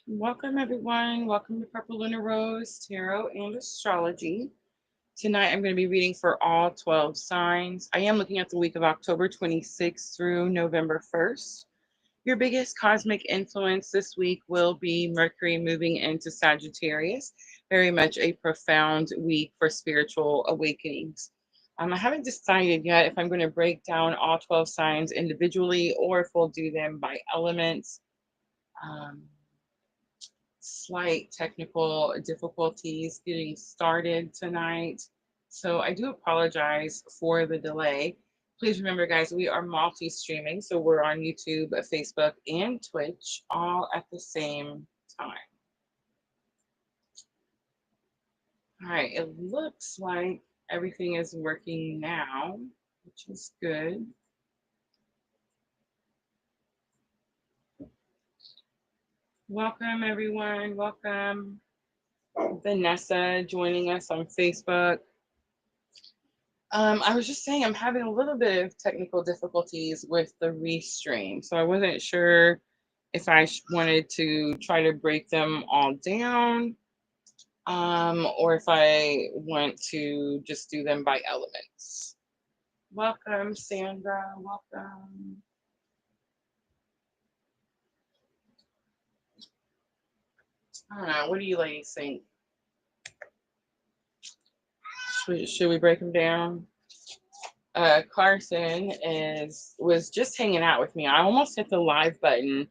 Welcome, everyone. Welcome to Purplelunarose Tarot and Astrology. Tonight, I'm going to be reading for all 12 signs. I am looking at the week of October 26th through November 1st. Your biggest cosmic influence this week will be Mercury moving into Sagittarius. Very much a profound week for spiritual awakenings. I haven't decided yet if I'm going to break down all 12 signs individually or if we'll do them by elements. Um, Slight technical difficulties getting started tonight. So I do apologize for the delay. Please remember, guys, we are multi-streaming. So we're on YouTube, Facebook, and Twitch all at the same time. All right, it looks like everything is working now, which is good. Welcome, everyone. Welcome. Vanessa joining us on Facebook. I was just saying I'm having a little bit of technical difficulties with the restream, so I wasn't sure if I wanted to try to break them all down, or if I want to just do them by elements. Welcome, Sandra. Welcome. I don't know. What do you ladies think? Should we break them down? Carson was just hanging out with me. I almost hit the live button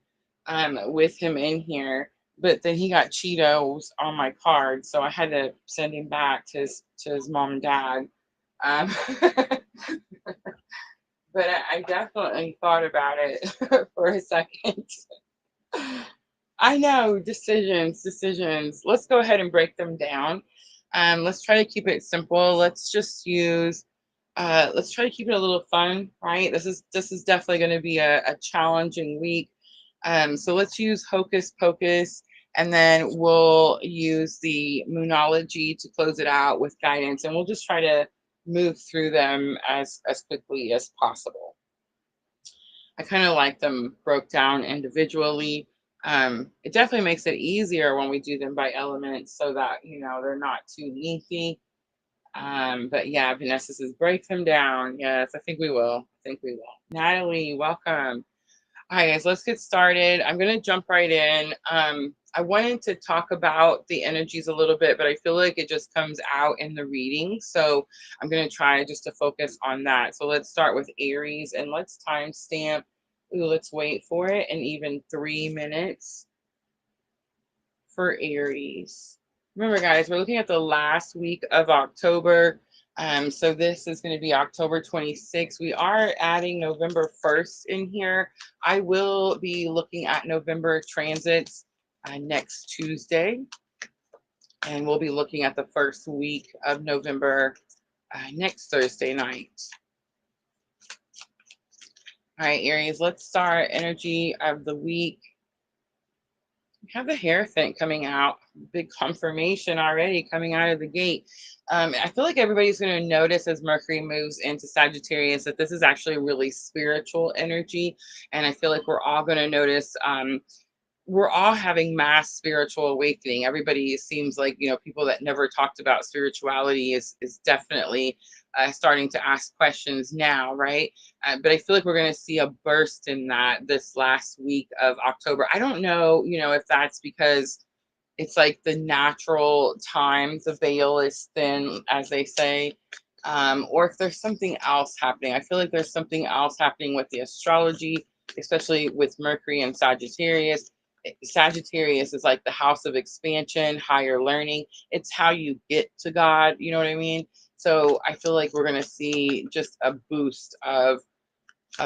with him in here, but then he got Cheetos on my card, so I had to send him back to his mom and dad. Um, but I definitely thought about it for a second. I know, decisions. Let's go ahead and break them down. Let's try to keep it simple. Let's try to keep it a little fun, right? This is definitely going to be a challenging week. So let's use Hocus Pocus, and then we'll use the Moonology to close it out with guidance, and we'll just try to move through them as quickly as possible. I kind of like them broke down individually. It definitely makes it easier when we do them by elements so that, they're not too lengthy. But yeah, Vanessa says break them down. Yes, I think we will. Natalie, welcome. All right, guys, let's get started. I'm going to jump right in. I wanted to talk about the energies a little bit, but I feel like it just comes out in the reading. So I'm going to try just to focus on that. So let's start with Aries, and let's timestamp. Ooh, let's wait for it. And even 3 minutes for Aries. Remember, guys, we're looking at the last week of October. So this is going to be October 26th. We are adding November 1st in here. I will be looking at November transits next Tuesday. And we'll be looking at the first week of November next Thursday night. All right, Aries, let's start energy of the week. We have the Hierophant coming out, big confirmation already coming out of the gate. I feel like everybody's going to notice as Mercury moves into Sagittarius that this is actually really spiritual energy. And I feel like we're all going to notice we're all having mass spiritual awakening. Everybody seems like, people that never talked about spirituality is definitely starting to ask questions now, right? But I feel like we're going to see a burst in that this last week of October. I don't know, if that's because it's like the natural time, the veil is thin, as they say, or if there's something else happening. I feel like there's something else happening with the astrology, especially with Mercury and Sagittarius. Sagittarius is like the house of expansion, higher learning. It's how you get to God. You know what I mean? So I feel like we're going to see just a boost of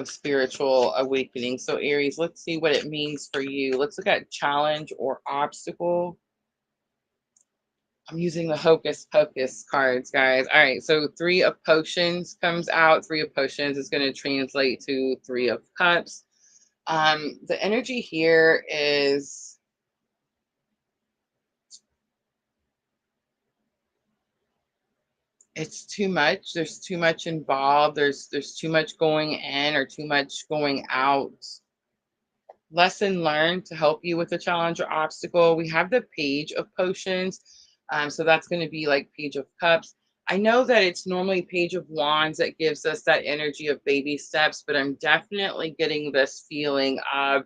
spiritual awakening. So Aries, let's see what it means for you. Let's look at challenge or obstacle. I'm using the Hocus Pocus cards, guys. All right, so 3 of Potions comes out. 3 of Potions is going to translate to 3 of Cups. The energy here is it's too much. There's too much involved. There's too much going in or too much going out. lesson learned to help you with a challenge or obstacle. We have the Page of Potions. So that's going to be like Page of Cups. I know that it's normally Page of Wands that gives us that energy of baby steps, but I'm definitely getting this feeling of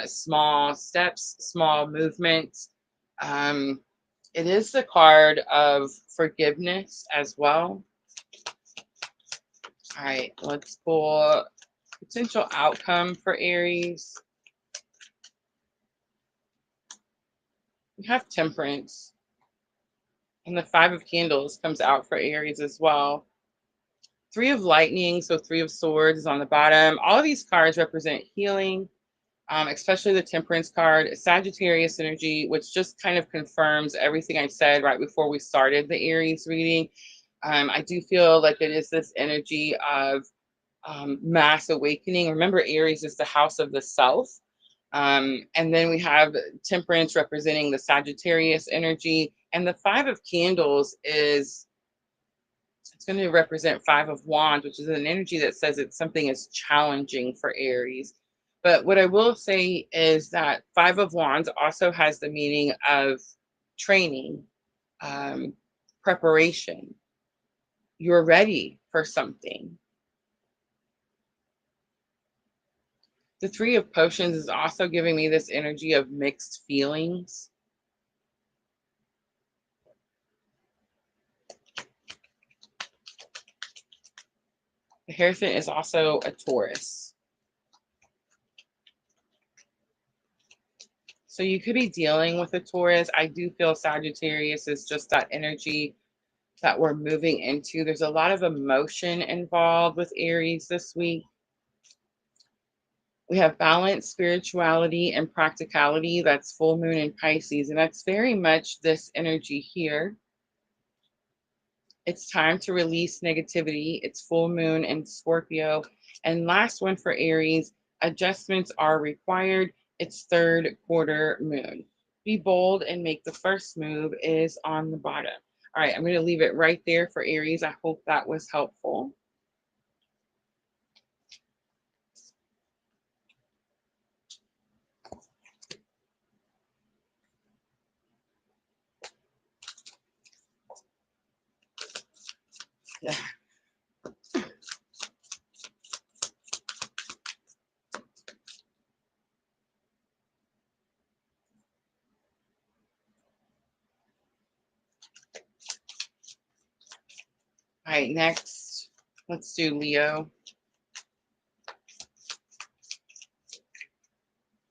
small steps, small movements. It is the card of forgiveness as well. All right, let's pull potential outcome for Aries. We have Temperance. And the Five of Candles comes out for Aries as well. Three of Lightning, so Three of Swords is on the bottom. All of these cards represent healing, especially the Temperance card. Sagittarius energy, which just kind of confirms everything I said right before we started the Aries reading. I do feel like it is this energy of mass awakening. Remember, Aries is the house of the self. And then we have Temperance representing the Sagittarius energy. And the Five of Candles is, it's going to represent Five of Wands, which is an energy that says that something is challenging for Aries. But what I will say is that Five of Wands also has the meaning of training, preparation. You're ready for something. The Three of Potions is also giving me this energy of mixed feelings. The Hierophant is also a Taurus. So you could be dealing with a Taurus. I do feel Sagittarius is just that energy that we're moving into. There's a lot of emotion involved with Aries this week. We have balance, spirituality, and practicality. That's full moon in Pisces. And that's very much this energy here. It's time to release negativity. It's full moon in Scorpio. And last one for Aries, adjustments are required. It's third quarter moon. Be bold and make the first move is on the bottom. All right, I'm going to leave it right there for Aries. I hope that was helpful. All right, next, let's do Leo.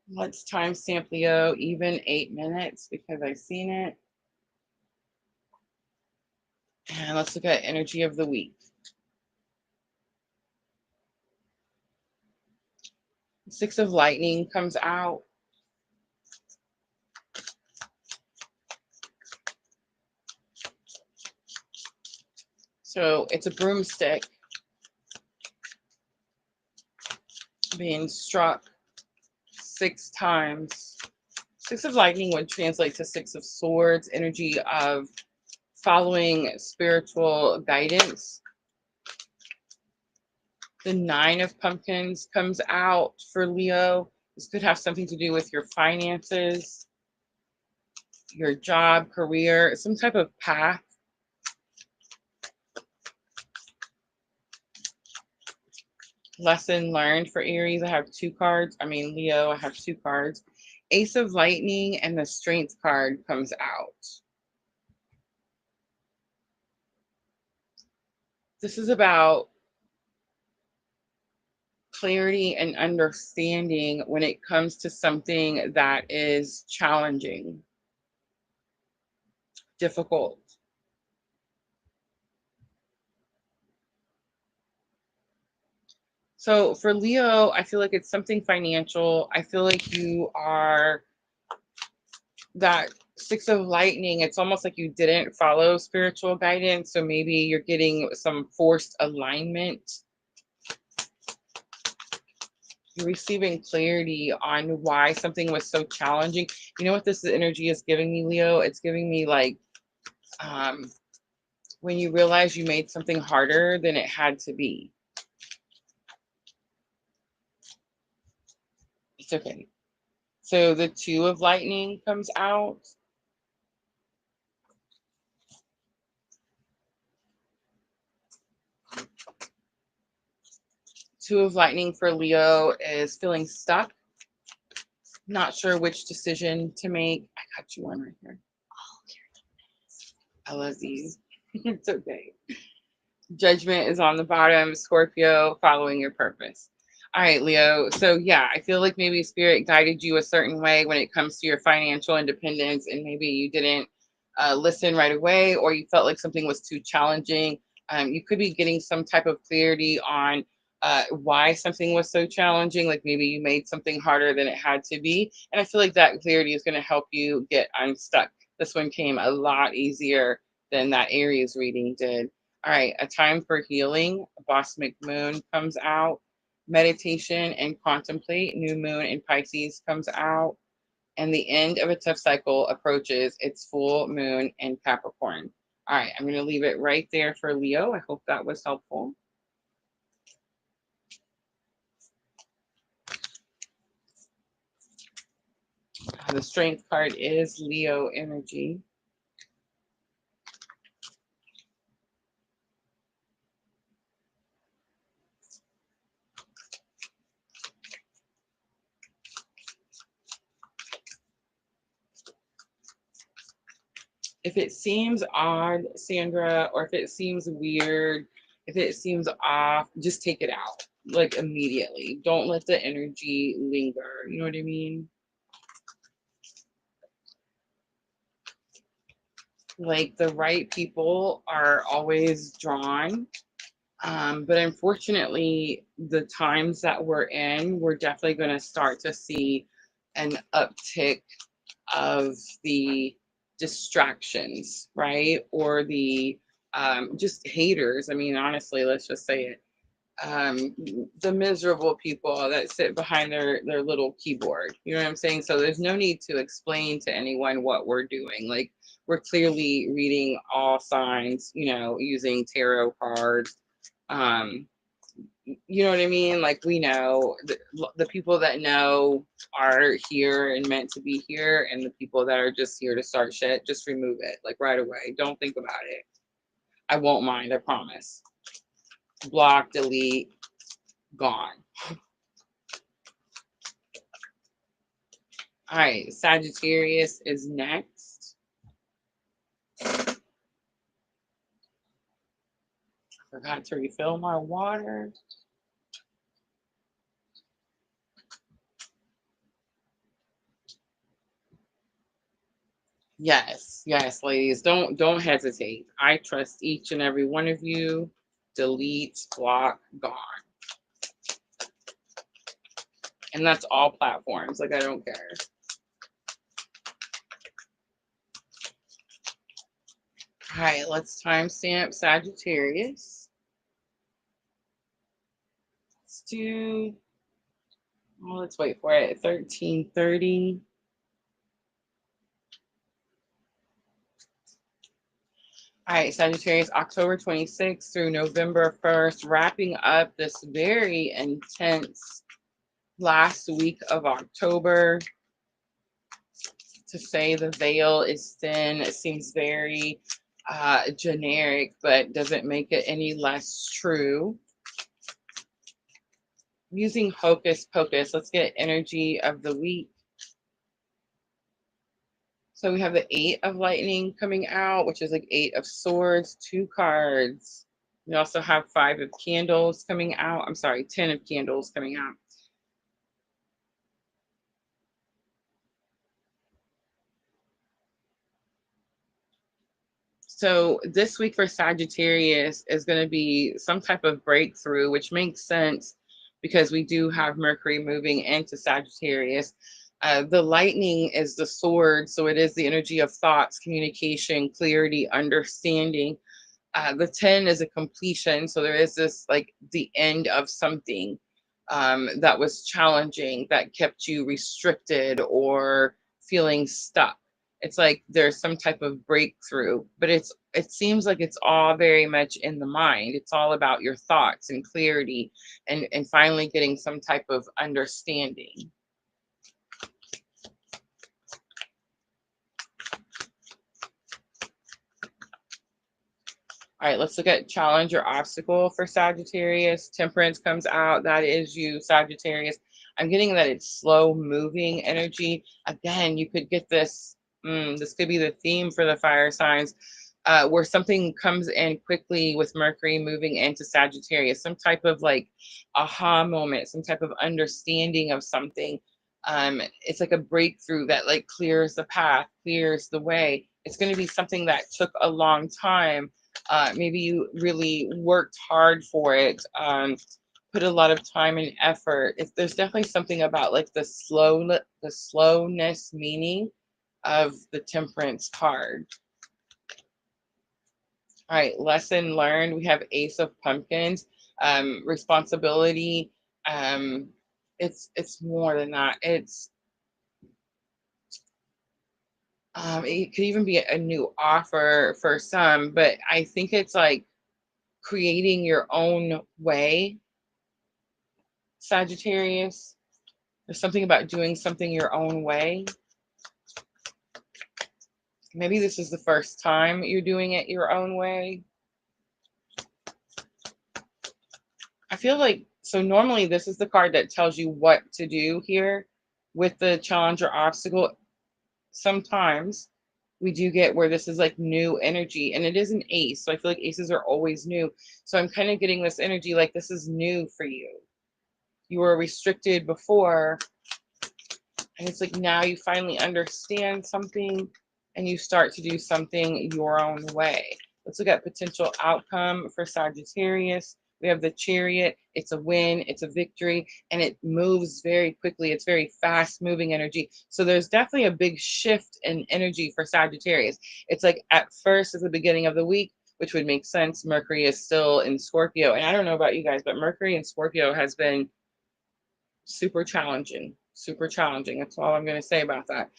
Let's timestamp Leo, even 8 minutes because I've seen it. And let's look at energy of the week. Six of Lightning comes out. So it's a broomstick being struck 6 times. Six of Lightning would translate to Six of Swords, energy of following spiritual guidance. The Nine of Pumpkins comes out for Leo. This could have something to do with your finances, your job, career, some type of path. Lesson learned for Aries. I have 2 cards. Leo, I have 2 cards. Ace of Lightning and the Strength card comes out. This is about clarity and understanding when it comes to something that is challenging, difficult. So for Leo, I feel like it's something financial. I feel like you are that Six of Lightning. It's almost like you didn't follow spiritual guidance. So maybe you're getting some forced alignment. You're receiving clarity on why something was so challenging. You know what this energy is giving me, Leo? It's giving me like when you realize you made something harder than it had to be. It's okay. So the Two of Lightning comes out. Two of Lightning for Leo is feeling stuck, not sure which decision to make. I got you one right here. I love these. It's okay. Judgment is on the bottom. Scorpio, following your purpose. All right, Leo. So yeah, I feel like maybe Spirit guided you a certain way when it comes to your financial independence, and maybe you didn't listen right away, or you felt like something was too challenging. You could be getting some type of clarity on why something was so challenging. Like maybe you made something harder than it had to be, and I feel like that clarity is going to help you get unstuck. This one came a lot easier than that Aries reading did. All right, a time for healing. Bosmic moon comes out. Meditation and contemplate. New moon in Pisces comes out. And the end of a tough cycle approaches its full moon in Capricorn. All right, I'm going to leave it right there for Leo. I hope that was helpful. The strength card is Leo energy. If it seems odd, Sandra, or if it seems weird, if it seems off, just take it out like immediately. Don't let the energy linger. You know what I mean? Like the right people are always drawn. But unfortunately, the times that we're in, we're definitely going to start to see an uptick of the distractions, right? Or the just haters. I mean, honestly, let's just say it. Um, the miserable people that sit behind their little keyboard. You know what I'm saying? So there's no need to explain to anyone what we're doing. Like we're clearly reading all signs, you know, using tarot cards. Um, you know what I mean? Like we know the people that know are here and meant to be here, and the people that are just here to start shit, just remove it like right away. Don't think about it. I won't mind, I promise. Block, delete, gone. All right, Sagittarius is next. Forgot to refill my water. Yes, yes, ladies, don't hesitate. I trust each and every one of you. Delete, block, gone. And that's all platforms. Like I don't care. All right, let's timestamp Sagittarius. Let's do, oh, let's wait for it. 1330. All right, Sagittarius, October 26th through November 1st, wrapping up this very intense last week of October. To say the veil is thin, it seems very generic, but doesn't make it any less true. Using Hocus Pocus, let's get energy of the week. So we have the Eight of Lightning coming out, which is like Eight of Swords, 2 cards. We also have 5 of Candles coming out. I'm sorry, 10 of Candles coming out. So this week for Sagittarius is going to be some type of breakthrough, which makes sense because we do have Mercury moving into Sagittarius. The lightning is the sword, so it is the energy of thoughts, communication, clarity, understanding. The 10 is a completion, so there is this like the end of something that was challenging, that kept you restricted or feeling stuck. It's like there's some type of breakthrough, but it seems like it's all very much in the mind. It's all about your thoughts and clarity and finally getting some type of understanding. All right, let's look at challenge or obstacle for Sagittarius. Temperance comes out. That is you, Sagittarius. I'm getting that it's slow moving energy. Again, you could get this. This could be the theme for the fire signs, where something comes in quickly with Mercury moving into Sagittarius. Some type of like aha moment, some type of understanding of something. It's like a breakthrough that like clears the path, clears the way. It's going to be something that took a long time. Maybe you really worked hard for it, put a lot of time and effort. There's definitely something about like the slowness meaning of the Temperance card. All right, lesson learned. We have Ace of Pumpkins. Responsibility. It's more than that. It could even be a new offer for some, but I think it's like creating your own way, Sagittarius. There's something about doing something your own way. Maybe this is the first time you're doing it your own way. I feel like, so normally this is the card that tells you what to do here with the challenge or obstacle. Sometimes we do get where this is like new energy, and it is an ace. So I feel like aces are always new. So I'm kind of getting this energy like this is new for you. You were restricted before, and it's like now you finally understand something and you start to do something your own way. Let's look at potential outcome for Sagittarius. We have the Chariot. It's a win, it's a victory, and it moves very quickly. It's very fast moving energy. So there's definitely a big shift in energy for Sagittarius. It's like at first, at the beginning of the week, which would make sense, Mercury is still in Scorpio. And I don't know about you guys, but Mercury in Scorpio has been super challenging, super challenging. That's all I'm going to say about that.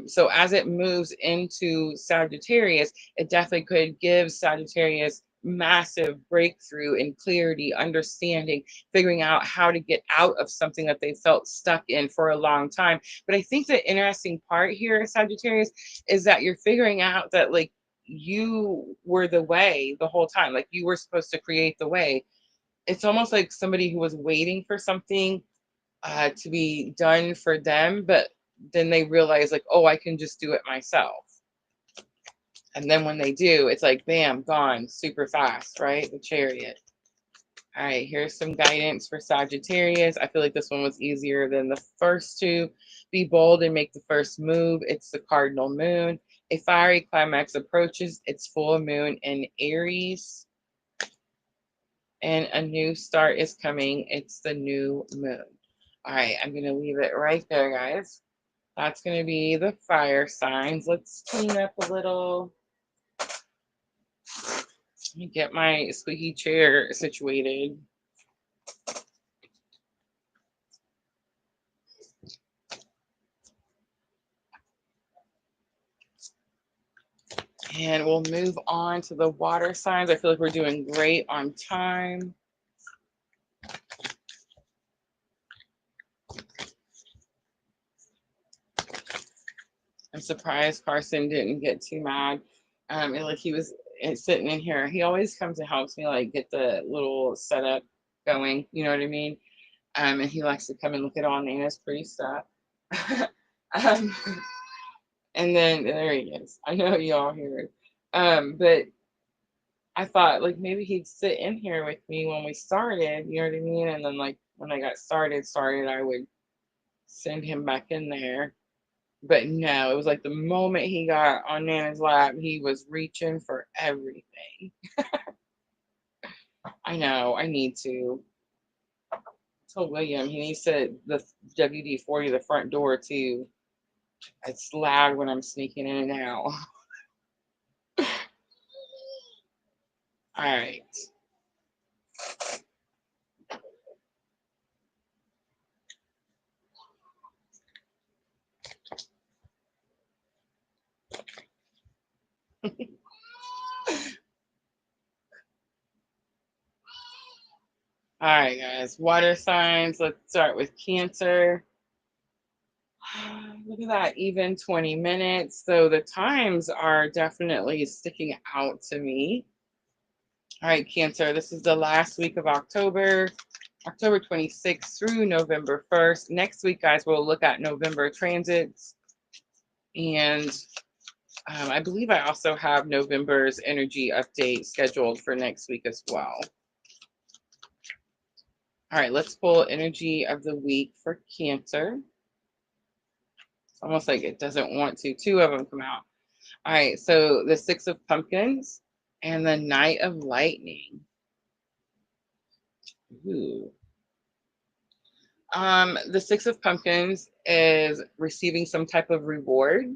So as it moves into Sagittarius, it definitely could give Sagittarius massive breakthrough in clarity, understanding, figuring out how to get out of something that they felt stuck in for a long time. But I think the interesting part here, Sagittarius, is that you're figuring out that like you were the way the whole time, like you were supposed to create the way. It's almost like somebody who was waiting for something to be done for them, but then they realize like, oh, I can just do it myself. And then when they do, it's like, bam, gone super fast, right? The Chariot. All right, here's some guidance for Sagittarius. I feel like this one was easier than the first two. Be bold and make the first move. It's the cardinal moon. A fiery climax approaches. It's full moon in Aries. And a new start is coming. It's the new moon. All right, I'm going to leave it right there, guys. That's going to be the fire signs. Let's clean up a little. Let me get my squeaky chair situated. And we'll move on to the water signs. I feel like we're doing great on time. I'm surprised Carson didn't get too mad. And like he was sitting in here. He always comes and helps me like get the little setup going. You know what I mean? And he likes to come and look at all Nana's pretty stuff. um, and then there he is. I know y'all heard. But I thought like maybe he'd sit in here with me when we started. You know what I mean? And then like when I got started, I would send him back in there. But no, it was like the moment he got on Nana's lap, he was reaching for everything. I know, I need to. I told William he needs to the WD-40 the front door too. It's loud when I'm sneaking in and out. All right. All right, guys. Water signs. Let's start with Cancer. Look at that, even 20 minutes. So the times are definitely sticking out to me. All right, Cancer, this is the last week of October, October 26th through November 1st. Next week, guys, we'll look at November transits. And I believe I also have November's energy update scheduled for next week as well. All right, let's pull energy of the week for Cancer. It's almost like it doesn't want to. Two of them come out. All right, so the Six of Pumpkins and the Knight of Lightning. Ooh. The Six of Pumpkins is receiving some type of reward.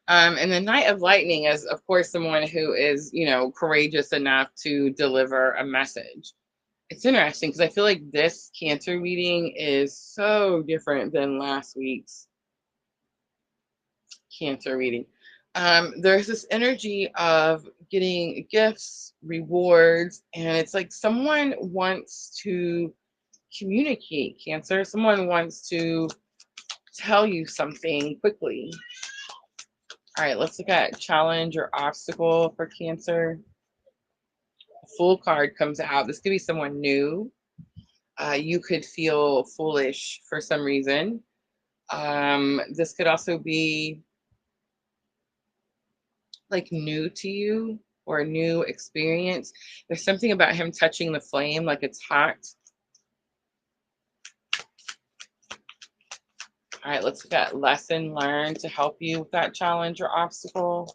And the Knight of Lightning is, of course, someone who is, you know, courageous enough to deliver a message. It's interesting because I feel like this Cancer reading is so different than last week's Cancer reading. There's this energy of getting gifts, rewards, and it's like someone wants to communicate, Cancer. Someone wants to tell you something quickly. All right, let's look at challenge or obstacle for Cancer. A Fool card comes out. This could be someone new. You could feel foolish for some reason. This could also be like new to you or a new experience. There's something about him touching the flame like it's hot. All right, let's look at lesson learned to help you with that challenge or obstacle.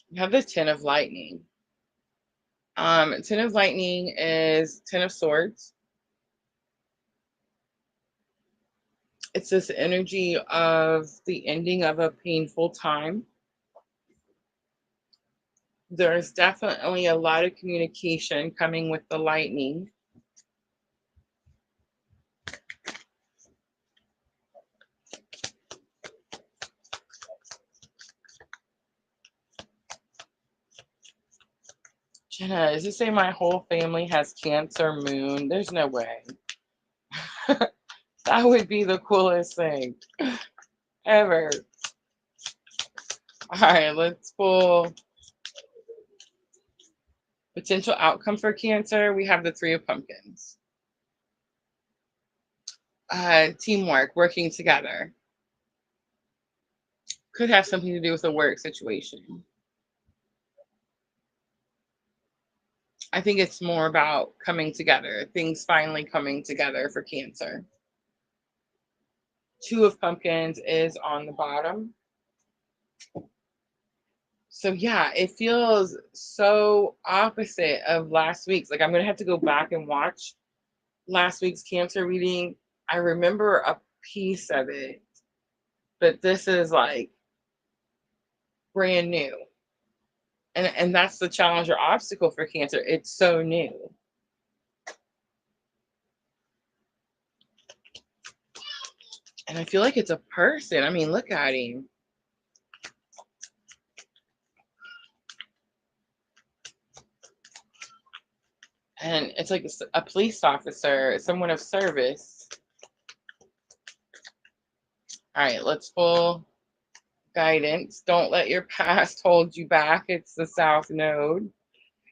You have the Ten of Lightning. Ten of Lightning is Ten of Swords. It's this energy of the ending of a painful time. There's definitely a lot of communication coming with the lightning. Jenna, does it say my whole family has Cancer moon? There's no way. That would be the coolest thing ever. All right, let's pull potential outcome for Cancer. We have the Three of Pumpkins. Teamwork, working together. Could have something to do with a work situation. I think it's more about coming together, things finally coming together for Cancer. Two of Pumpkins is on the bottom. So yeah, it feels so opposite of last week's. Like I'm gonna have to go back and watch last week's Cancer reading. I remember a piece of it, but this is like brand new. And that's the challenge or obstacle for Cancer. It's so new. And I feel like it's a person. I mean, look at him. And it's like a police officer, someone of service. All right, let's pull guidance. Don't let your past hold you back. It's the South Node.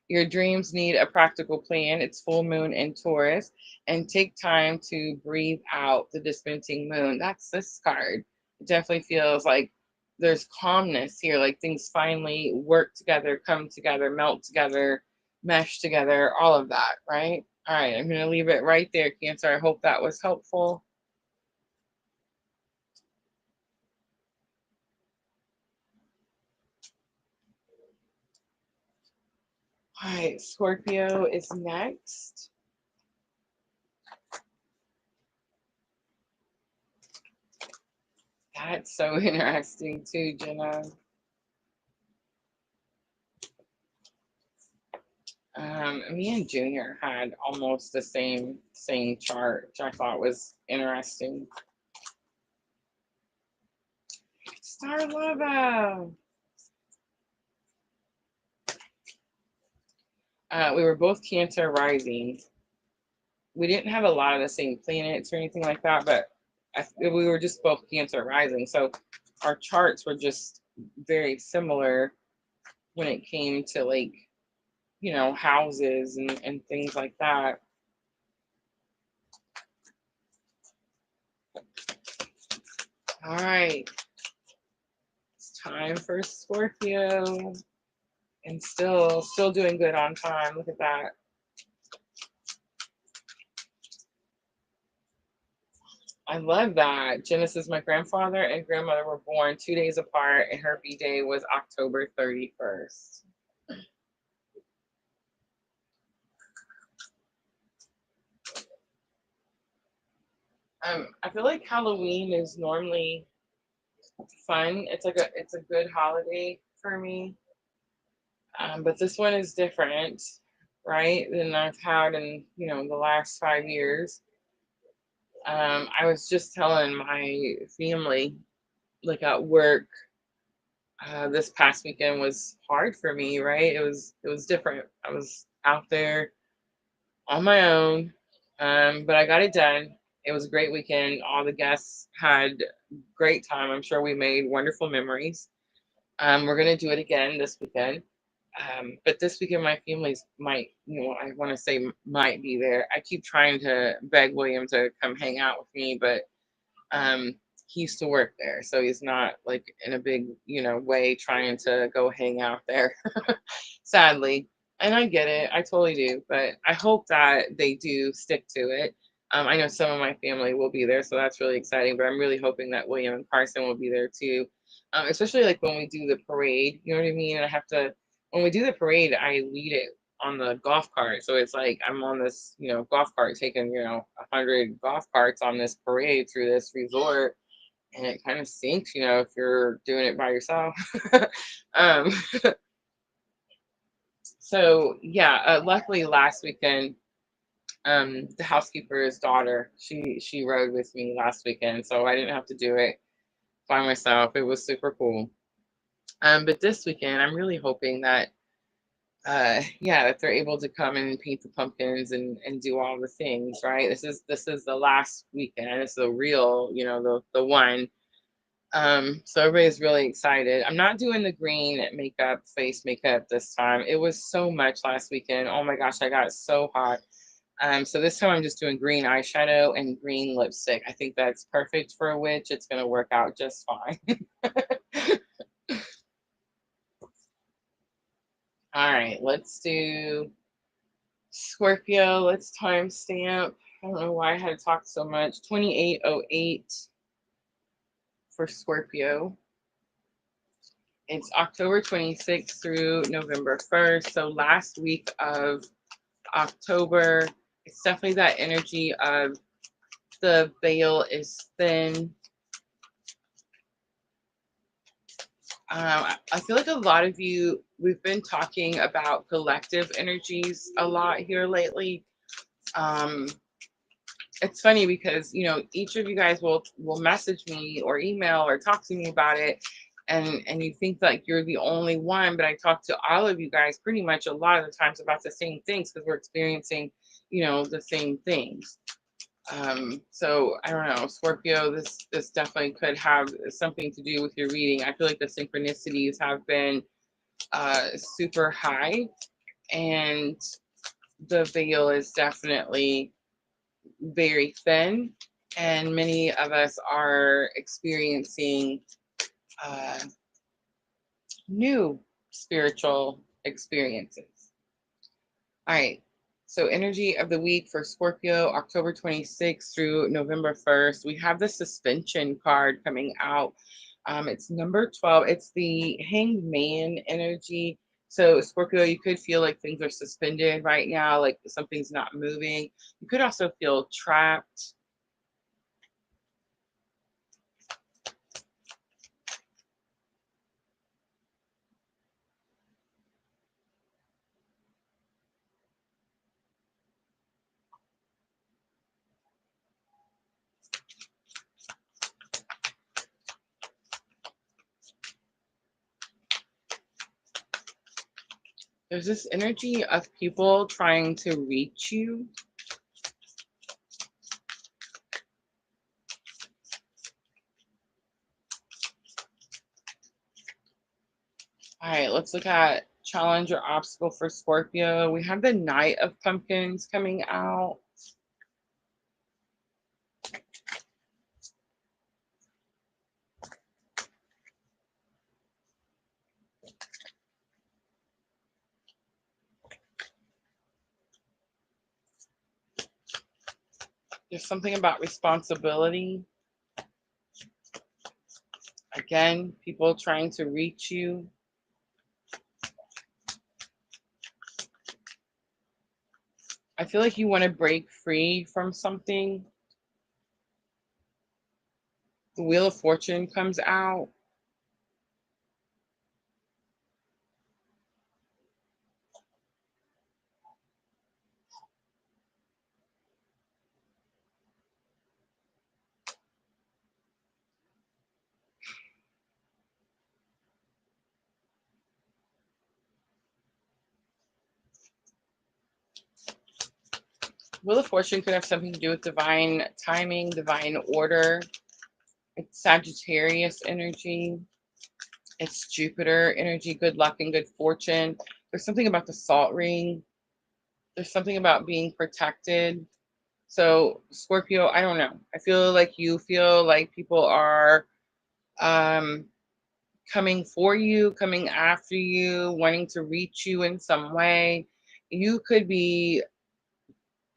Your dreams need a practical plan. It's full moon in Taurus. And take time to breathe out the dispensing moon. That's this card. It definitely feels like there's calmness here, like things finally work together, come together, melt together, mesh together, all of that, right? All right, I'm going to leave it right there, Cancer. I hope that was helpful. All right, Scorpio is next. That's so interesting too, Jenna. Me and Junior had almost the same chart, which I thought was interesting. Star Lava. We were both Cancer rising. we didn't have a lot of the same planets or anything like that, but we were just both Cancer rising. So our charts were just very similar when it came to like, you know, houses and things like that. All right. It's time for Scorpio. And still doing good on time. Look at that. I love that. Genesis, my grandfather and grandmother were born 2 days apart, and her B-day was October 31st. I feel like Halloween is normally fun. It's a good holiday for me. But this one is different, right, than I've had in, you know, the last 5 years. I was just telling my family, like at work, this past weekend was hard for me, right? It was different. I was out there on my own, but I got it done. It was a great weekend. All the guests had great time. I'm sure we made wonderful memories. We're gonna do it again this weekend. But this weekend, my family's might, you know, I want to say might be there. I keep trying to beg William to come hang out with me, but um, he used to work there, so he's not like in a big, you know, way trying to go hang out there, sadly. And I get it, I totally do, but I hope that they do stick to it. I know some of my family will be there, so that's really exciting, but I'm really hoping that William and Carson will be there too. Especially like when we do the parade, you know what I mean? I have to, when we do the parade, I lead it on the golf cart. So it's like I'm on this, you know, golf cart taking, you know, 100 golf carts on this parade through this resort. And it kind of stinks, you know, if you're doing it by yourself. um, so yeah, luckily last weekend, the housekeeper's daughter, she rode with me last weekend, so I didn't have to do it by myself. It was super cool. But this weekend, I'm really hoping that yeah, that they're able to come and paint the pumpkins and do all the things, right? This is the last weekend. It's the real, you know, the one. So everybody's really excited. I'm not doing the green makeup, face makeup this time. It was so much last weekend. Oh my gosh, I got so hot. So this time I'm just doing green eyeshadow and green lipstick. I think that's perfect for a witch. It's gonna work out just fine. All right, let's do Scorpio. Let's timestamp. I don't know why I had to talk so much. 2808 for Scorpio. It's October 26th through November 1st. So last week of October, it's definitely that energy of the veil is thin. I feel like a lot of you, we've been talking about collective energies a lot here lately. Um, it's funny because, you know, each of you guys will message me or email or talk to me about it, and you think like you're the only one, but I talk to all of you guys pretty much a lot of the times about the same things because we're experiencing, you know, the same things. So I don't know, Scorpio, this definitely could have something to do with your reading. I feel like the synchronicities have been super high, and the veil is definitely very thin, and many of us are experiencing uh, new spiritual experiences. All right. So, energy of the week for Scorpio, October 26th through November 1st. We have the suspension card coming out. It's number 12. It's the hanged man energy. So, Scorpio, you could feel like things are suspended right now, like something's not moving. You could also feel trapped. There's this energy of people trying to reach you. All right, let's look at challenge or obstacle for Scorpio. We have the Knight of Pumpkins coming out. There's something about responsibility. Again, people trying to reach you. I feel like you want to break free from something. The Wheel of Fortune comes out. Wheel of Fortune could have something to do with divine timing, divine order. It's Sagittarius energy. It's Jupiter energy, good luck and good fortune. There's something about the salt ring. There's something about being protected. So Scorpio, I don't know. I feel like you feel like people are coming for you, coming after you, wanting to reach you in some way. You could be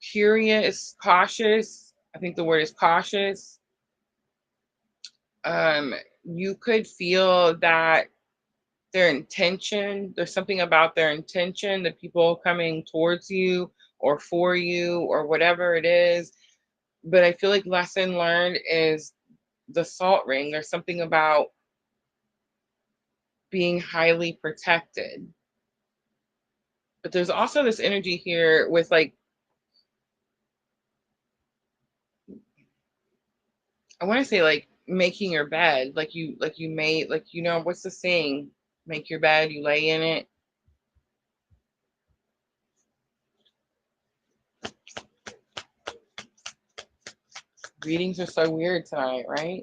curious, cautious. I think the word is cautious. You could feel that their intention, there's something about their intention, the people coming towards you or for you or whatever it is. But I feel like lesson learned is the salt ring. There's something about being highly protected. But there's also this energy here with like, I want to say like making your bed, like you made, like, you know, what's the saying? Make your bed, you lay in it. Readings are so weird tonight, right?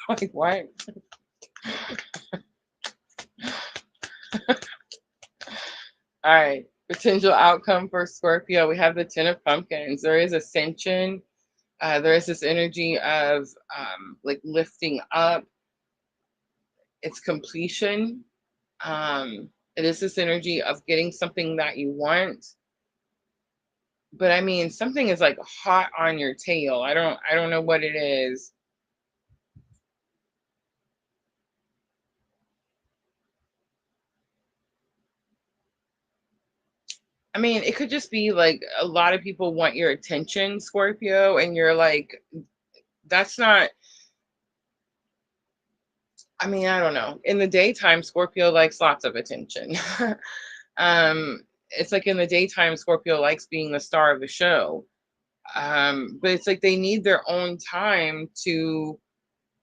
Like what? All right. Potential outcome for Scorpio. We have the Ten of Pumpkins. There is ascension. There is this energy of like lifting up. It's completion. It is this energy of getting something that you want. But I mean, something is like hot on your tail. I don't know what it is. I mean, it could just be like a lot of people want your attention, Scorpio, and you're like, that's not, I mean, I don't know. In the daytime, Scorpio likes lots of attention. It's like in the daytime, Scorpio likes being the star of the show. But it's like they need their own time to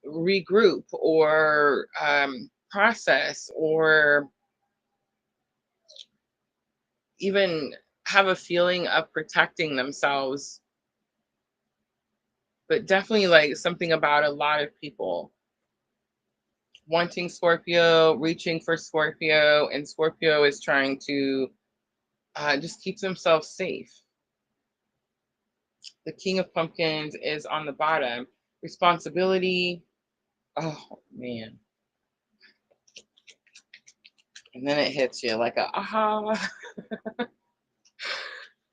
regroup or process or even have a feeling of protecting themselves. But definitely like something about a lot of people wanting Scorpio, reaching for Scorpio, and Scorpio is trying to just keep themselves safe. The King of Pumpkins is on the bottom. Responsibility. Oh man. And then it hits you like a aha.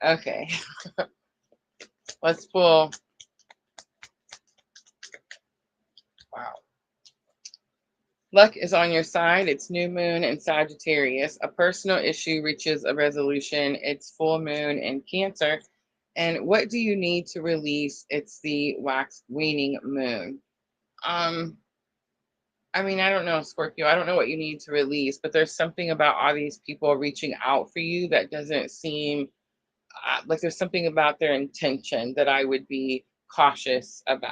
Okay. Let's pull. Wow. Luck is on your side. It's new moon in Sagittarius. A personal issue reaches a resolution. It's full moon in Cancer. And what do you need to release? It's the wax waning moon. Um, I mean, I don't know, Scorpio. I don't know what you need to release, but there's something about all these people reaching out for you that doesn't seem like there's something about their intention that I would be cautious about.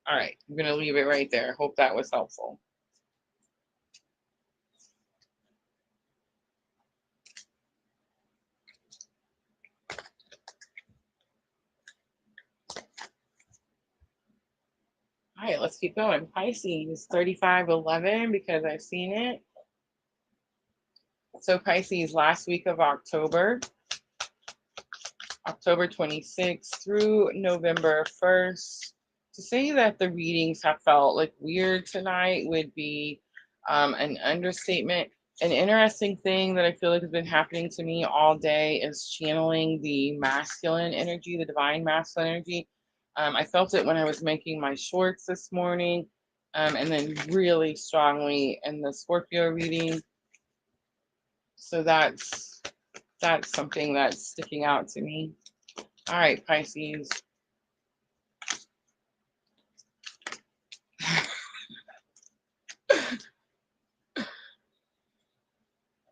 All right, I'm going to leave it right there. Hope that was helpful. All right, let's keep going. Pisces 3511 because I've seen it. So Pisces, last week of October, October 26th through November 1st. To say that the readings have felt like weird tonight would be an understatement. An interesting thing that I feel like has been happening to me all day is channeling the masculine energy, the divine masculine energy. I felt it when I was making my shorts this morning, and then really strongly in the Scorpio reading. So that's something that's sticking out to me. All right, Pisces.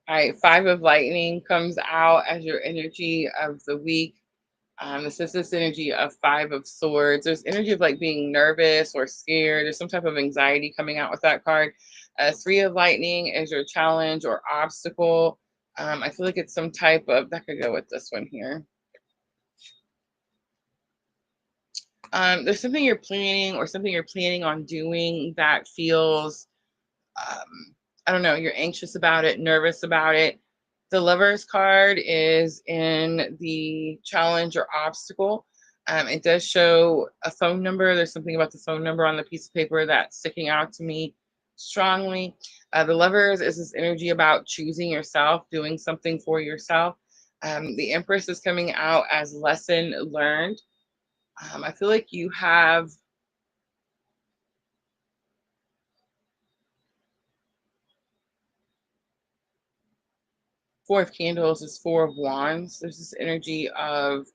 All right, Five of Lightning comes out as your energy of the week. This is this energy of Five of Swords. There's energy of like being nervous or scared. There's some type of anxiety coming out with that card. Three of Lightning is your challenge or obstacle. I feel like it's some type of, that could go with this one here. There's something you're planning or something you're planning on doing that feels, I don't know, you're anxious about it, nervous about it. The Lovers card is in the challenge or obstacle. It does show a phone number. There's something about the phone number on the piece of paper that's sticking out to me strongly. The Lovers is this energy about choosing yourself, doing something for yourself. The Empress is coming out as lesson learned. I feel like you have Four of Candles is Four of Wands. There's this energy of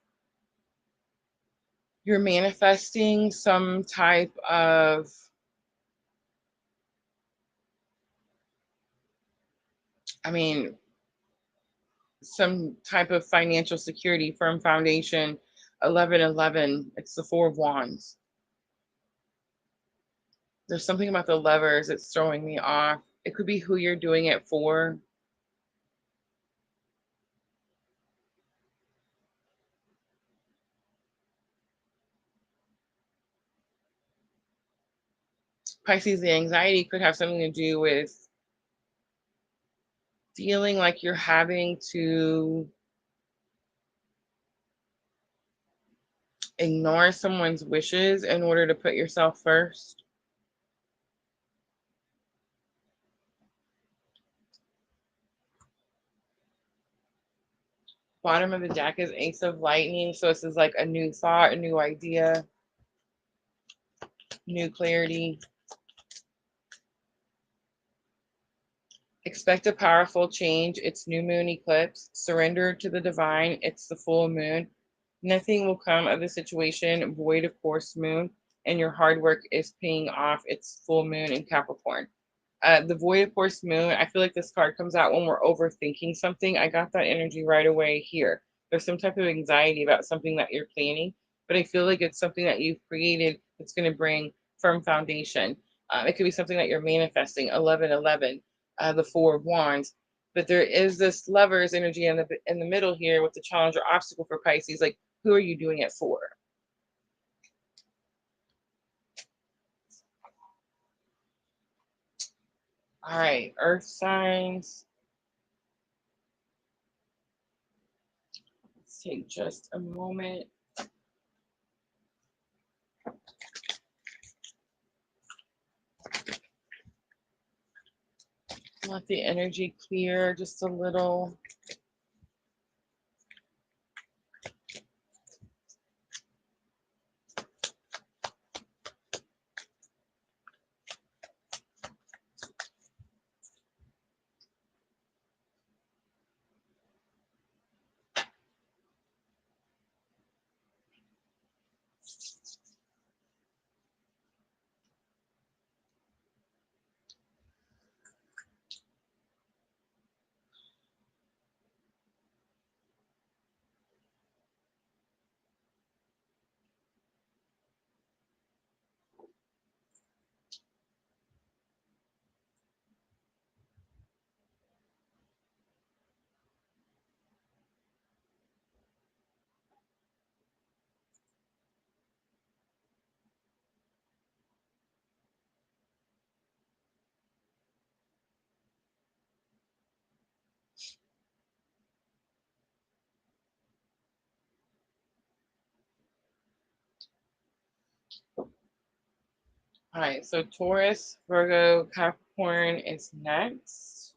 you're manifesting some type of, I mean, some type of financial security, firm foundation. 1111, it's the Four of Wands. There's something about the Lovers that's throwing me off. It could be who you're doing it for. Pisces, the anxiety could have something to do with feeling like you're having to ignore someone's wishes in order to put yourself first. Bottom of the deck is Ace of Lightning. So this is like a new thought, a new idea, new clarity. Expect a powerful change. It's new moon eclipse. Surrender to the divine. It's the full moon. Nothing will come of the situation void of course moon, and your hard work is paying off. It's full moon in Capricorn. The void of course moon, I feel like this card comes out when we're overthinking something. I got that energy right away here. There's some type of anxiety about something that you're planning, but I feel like it's something that you've created that's going to bring firm foundation. It could be something that you're manifesting. 1111, the Four of Wands. But there is this Lover's energy in the middle here with the challenge or obstacle for Pisces. Like, who are you doing it for? All right, Earth signs. Let's take just a moment. Let the energy clear just a little. All right, so Taurus, Virgo, Capricorn is next.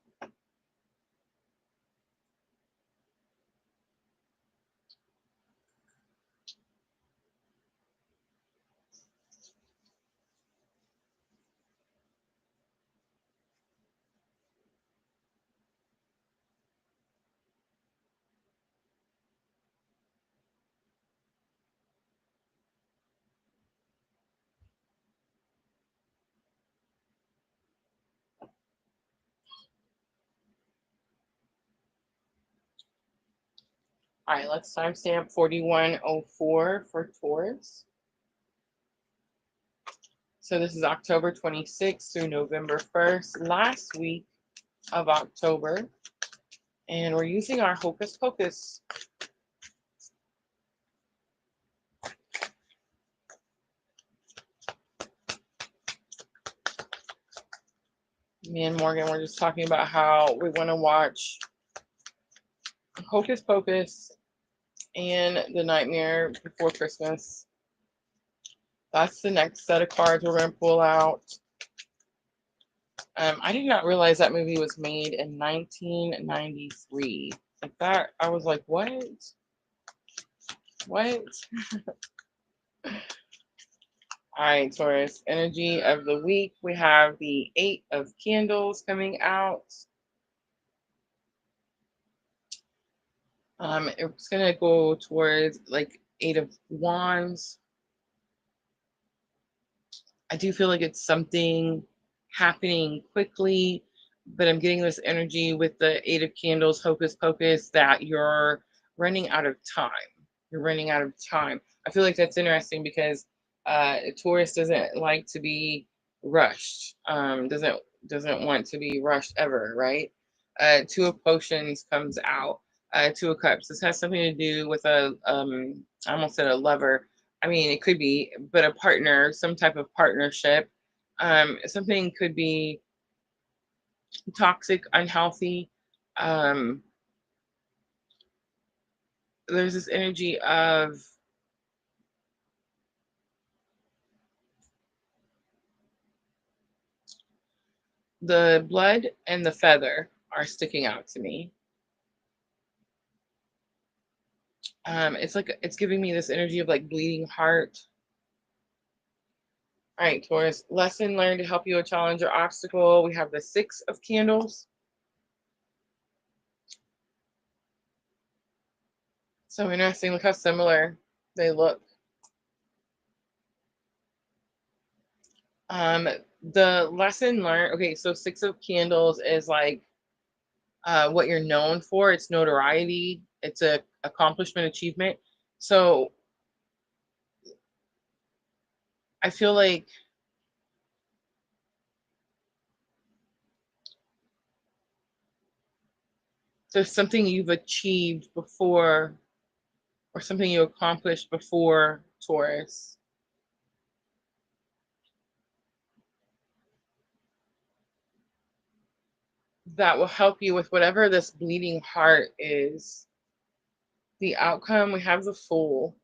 All right, let's timestamp 4104 for Taurus. So this is October 26th through November 1st, last week of October. And we're using our Hocus Pocus. Me and Morgan were just talking about how we want to watch Hocus Pocus and The Nightmare Before Christmas. That's the next set of cards we're going to pull out. I did not realize that movie was made in 1993. Like that, I was like, what? What? All right, Taurus, energy of the week. We have the 8 of Candles coming out. It's going to go towards like 8 of Wands. I do feel like it's something happening quickly, but I'm getting this energy with the 8 of Candles, Hocus Pocus, that you're running out of time. You're running out of time. I feel like that's interesting because Taurus doesn't like to be rushed. Doesn't want to be rushed ever, right? 2 of Potions comes out. 2 of Cups. This has something to do with I almost said a lover. I mean, it could be, but a partner, some type of partnership. Something could be toxic, unhealthy. There's this energy of the blood and the feather are sticking out to me. It's like it's giving me this energy of like bleeding heart. All right, Taurus, lesson learned to help you a challenge or obstacle. We have the 6 of Candles. So interesting. Look how similar they look. The lesson learned. Okay, so 6 of Candles is like what you're known for. It's notoriety. It's a accomplishment, achievement. So I feel like there's something you've achieved before or something you accomplished before, Taurus, that will help you with whatever this bleeding heart is. The outcome, we have the Fool.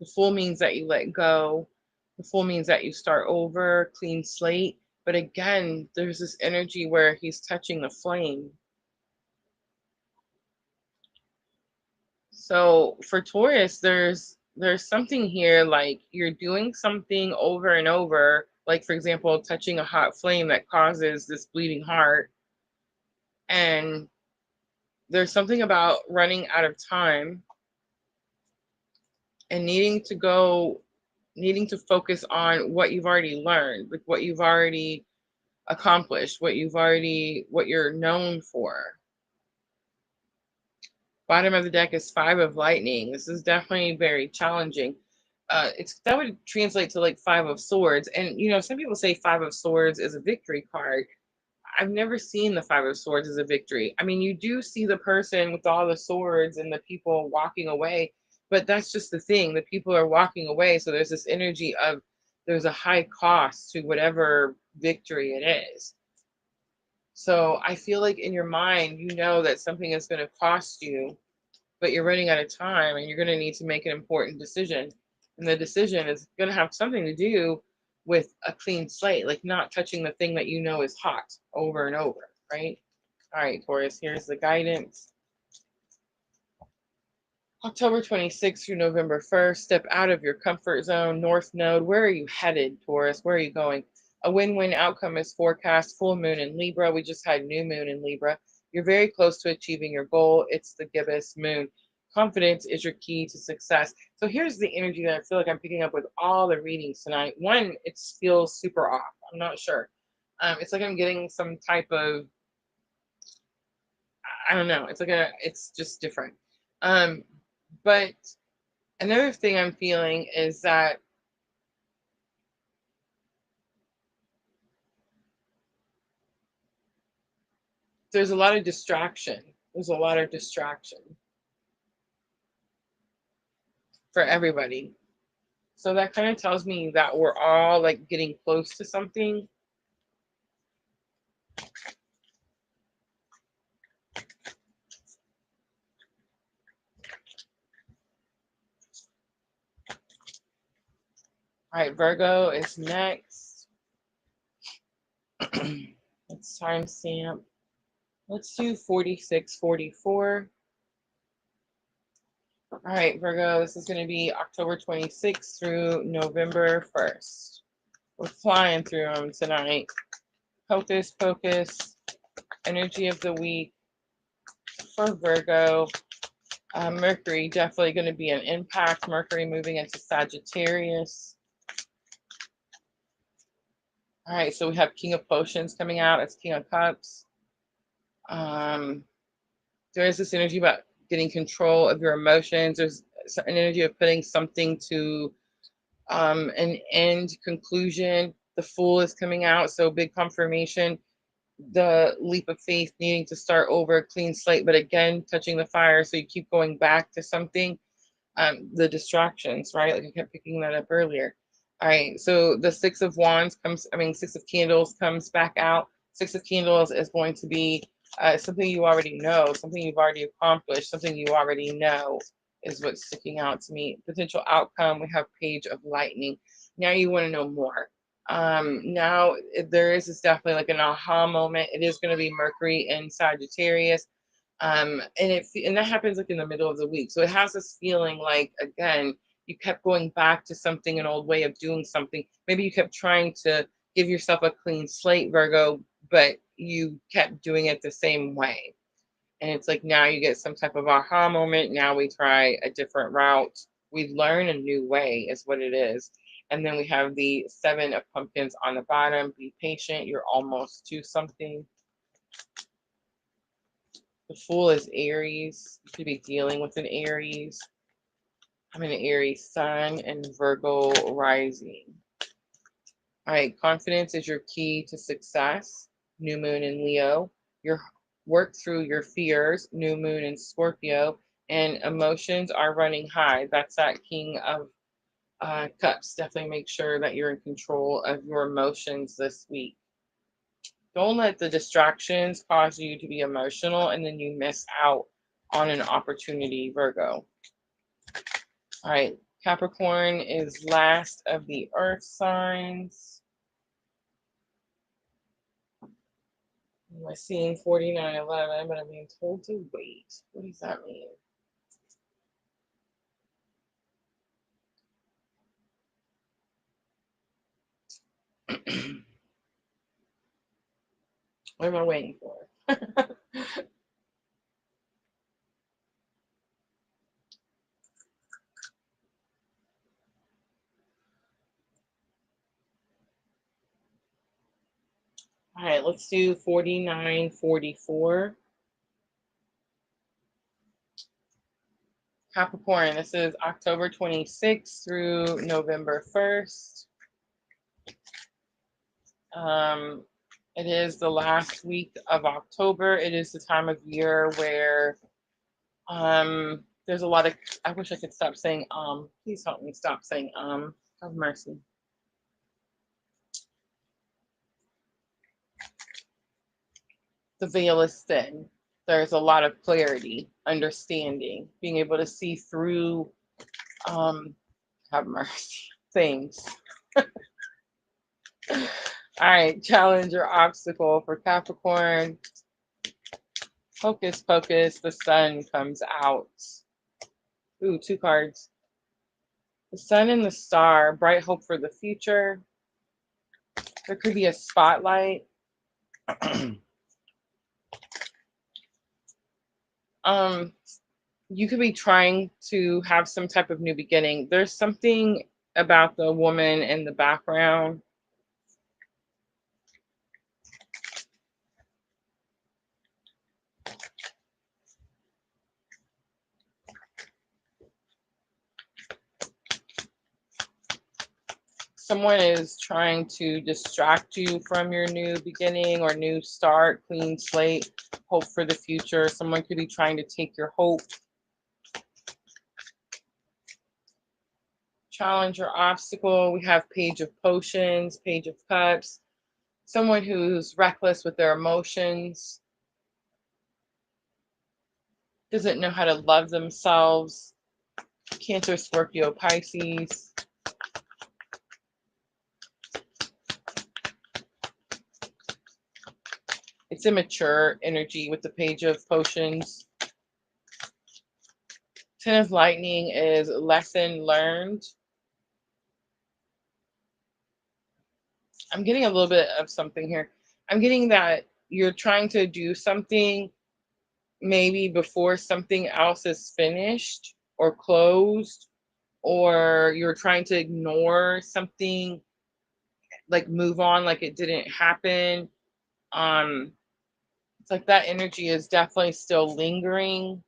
The Fool means that you let go. The Fool means that you start over, clean slate. But again, there's this energy where he's touching the flame. So for Taurus, there's something here like you're doing something over and over, like for example, touching a hot flame that causes this bleeding heart. And there's something about running out of time and needing to focus on what you've already learned, like what you've already accomplished, what you're known for. Bottom of the deck is 5 of Lightning. This is definitely very challenging. That would translate to like 5 of Swords. And some people say 5 of Swords is a victory card. I've never seen the 5 of Swords as a victory. I mean, you do see the person with all the swords and the people walking away, but that's just the thing. The people are walking away. So there's this energy of there's a high cost to whatever victory it is. So I feel like in your mind, you know that something is going to cost you, but you're running out of time and you're going to need to make an important decision. And the decision is going to have something to do with a clean slate, like not touching the thing that you know is hot over and over, right? All right, Taurus, here's the guidance. October 26th through November 1st, step out of your comfort zone, North Node. Where are you headed, Taurus? Where are you going? A win-win outcome is forecast. Full moon in Libra. We just had new moon in Libra. You're very close to achieving your goal. It's the gibbous moon. Confidence is your key to success. So here's the energy that I feel like I'm picking up with all the readings tonight. One, it feels super off. I'm not sure. It's like I'm getting some type of, I don't know. It's just different. But another thing I'm feeling is that there's a lot of distraction. There's a lot of distraction for everybody. So that kind of tells me that we're all like getting close to something. All right, Virgo is next. Let's timestamp. Let's do 4644. All right, Virgo, this is going to be October 26th through November 1st. We're flying through them tonight. Hocus Pocus, energy of the week for Virgo. Mercury definitely going to be an impact. Mercury moving into Sagittarius. All right, so we have King of Potions coming out as King of Cups. There is this energy about getting control of your emotions. There's an energy of putting something to an end conclusion. The Fool is coming out, so big confirmation. The leap of faith, needing to start over, clean slate, but again, touching the fire. So you keep going back to something. The distractions, right? Like I kept picking that up earlier. All right, so the Six of Candles comes back out. Six of Candles is going to be something you already know, something you've already accomplished, something you already know is what's sticking out to me. Potential outcome, we have Page of Lightning. Now you want to know more. Now there is definitely like an aha moment. It is going to be Mercury in Sagittarius. And that happens like in the middle of the week. So it has this feeling like, again, you kept going back to something, an old way of doing something. Maybe you kept trying to give yourself a clean slate, Virgo, but you kept doing it the same way. And it's like now you get some type of aha moment. Now we try a different route. We learn a new way is what it is. And then we have the Seven of Pumpkins on the bottom. Be patient. You're almost to something. The Fool is Aries. You could be dealing with an Aries. I'm an Aries sun and Virgo rising. All right, confidence is your key to success. New moon in Leo. Your work through your fears. New moon in Scorpio. And emotions are running high. That's that King of Cups. Definitely make sure that you're in control of your emotions this week. Don't let the distractions cause you to be emotional and then you miss out on an opportunity, Virgo. All right, Capricorn is last of the earth signs. I'm seeing 4911, but I'm being told to wait. What does that mean? What am I waiting for? All right, let's do 4944. Capricorn, this is October 26th through November 1st. It is the last week of October. It is the time of year where there's a lot of, I wish I could stop saying please help me stop saying have mercy. The veil is thin. There's a lot of clarity, understanding, being able to see through have mercy things. All right, challenge or obstacle for Capricorn. Hocus pocus, the sun comes out. Ooh, two cards. The sun and the star, bright hope for the future. There could be a spotlight. You could be trying to have some type of new beginning. There's something about the woman in the background. Someone is trying to distract you from your new beginning or new start, clean slate, hope for the future. Someone could be trying to take your hope. Challenge or obstacle. We have Page of Potions, Page of Cups. Someone who's reckless with their emotions, doesn't know how to love themselves. Cancer, Scorpio, Pisces. It's immature energy with the Page of Potions. Ten of Lightning is lesson learned. I'm getting a little bit of something here. I'm getting that you're trying to do something maybe before something else is finished or closed, or you're trying to ignore something, like move on like it didn't happen. It's like that energy is definitely still lingering.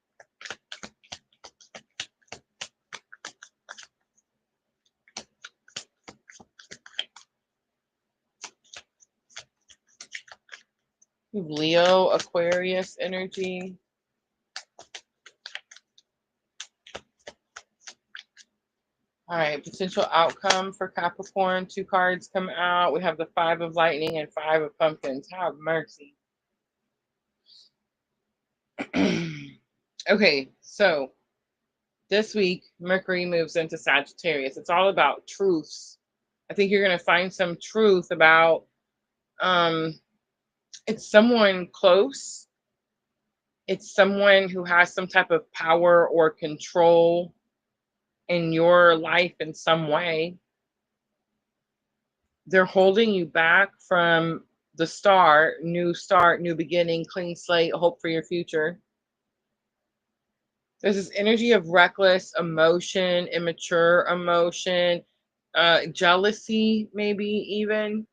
Leo, Aquarius energy. All right, potential outcome for Capricorn. Two cards come out. We have the Five of Lightning and Five of Pumpkins. Have mercy. Okay, so this week, Mercury moves into Sagittarius. It's all about truths. I think you're going to find some truth about it's someone close. It's someone who has some type of power or control in your life in some way. They're holding you back from the start, new beginning, clean slate, hope for your future. There's this energy of reckless emotion, immature emotion, jealousy, maybe even.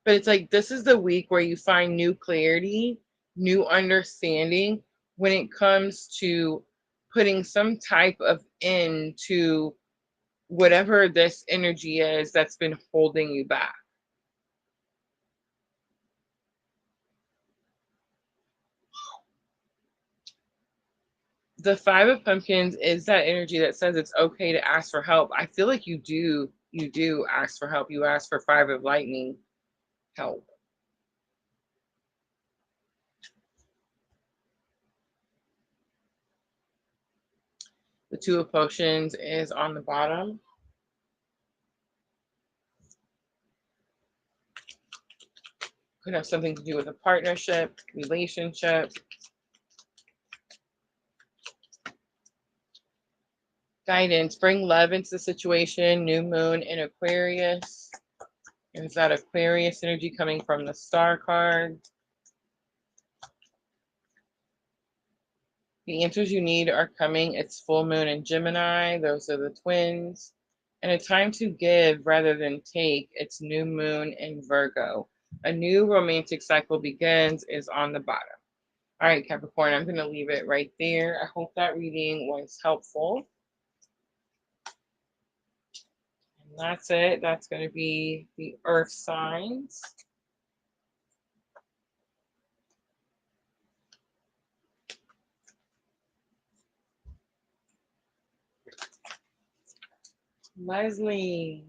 But it's like this is the week where you find new clarity, new understanding when it comes to putting some type of end to whatever this energy is that's been holding you back. The Five of Pumpkins is that energy that says it's okay to ask for help. I feel like you do ask for help. You ask for Five of Lightning help. The Two of Potions is on the bottom. Could have something to do with a partnership, relationship. Guidance, bring love into the situation. New moon in Aquarius. Is that Aquarius energy coming from the star card? The answers you need are coming. It's full moon in Gemini. Those are the twins. And a time to give rather than take. It's new moon in Virgo. A new romantic cycle begins is on the bottom. All right, Capricorn, I'm going to leave it right there. I hope that reading was helpful. And that's it. That's going to be the earth signs. Leslie.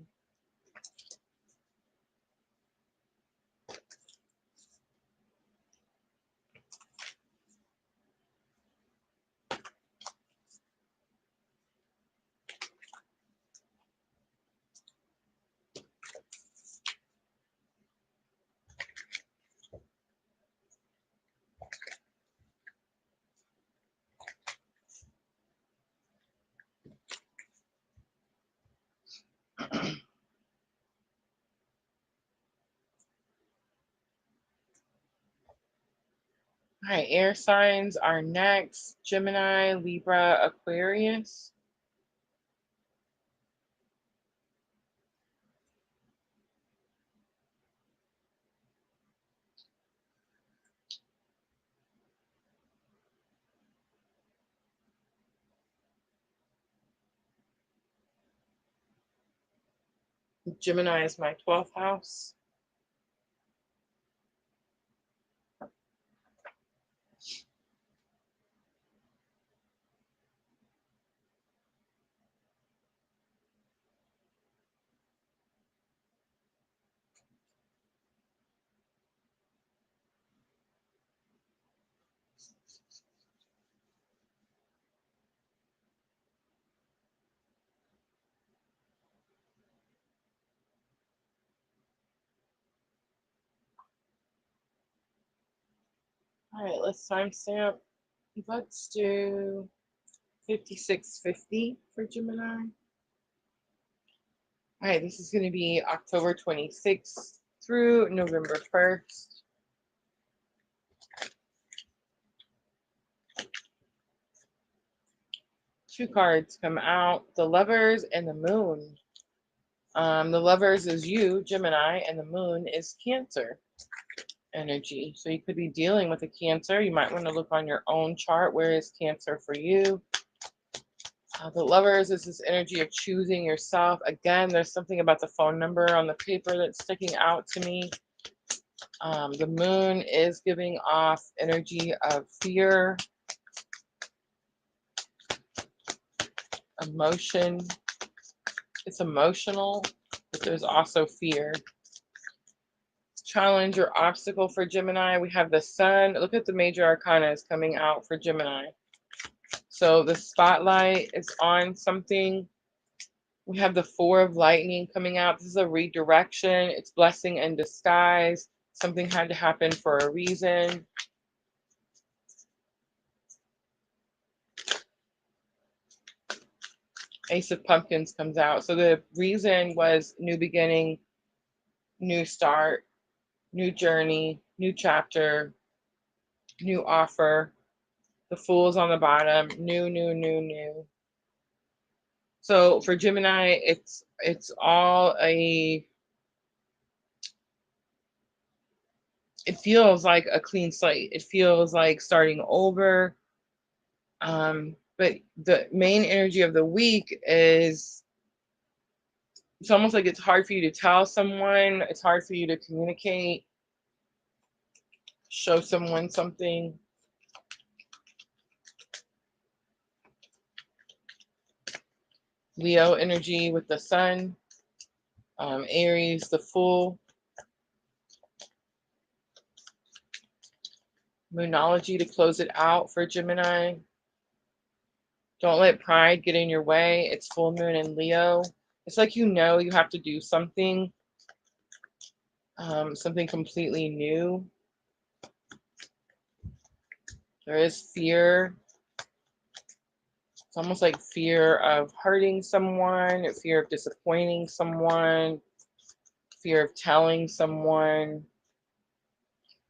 All right, air signs are next. Gemini, Libra, Aquarius. Gemini is my 12th house. All right, let's timestamp. Let's do 5650 for Gemini. All right, this is going to be October 26th through November 1st. Two cards come out, the Lovers and the Moon. The Lovers is you, Gemini, and the Moon is Cancer energy. So you could be dealing with a Cancer. You might want to look on your own chart. Where is Cancer for you? The Lovers is this energy of choosing yourself. Again, there's something about the phone number on the paper that's sticking out to me. The Moon is giving off energy of fear, emotion. It's emotional, but there's also fear. Challenge or obstacle for Gemini. We have the Sun. Look at the major arcana is coming out for Gemini. So the spotlight is on something. We have the Four of Lightning coming out. This is a redirection. It's blessing in disguise. Something had to happen for a reason. Ace of Pumpkins comes out. So the reason was new beginning, new start, new journey, new chapter, new offer. The Fool's on the bottom. New. So for Gemini, it's all a, it feels like a clean slate. It feels like starting over. But the main energy of the week is, it's almost like it's hard for you to tell someone. It's hard for you to communicate, show someone something. Leo energy with the Sun. Aries, the Fool. Moonology to close it out for Gemini. Don't let pride get in your way. It's full moon in Leo. It's like you have to do something, something completely new. There is fear. It's almost like fear of hurting someone, fear of disappointing someone, fear of telling someone.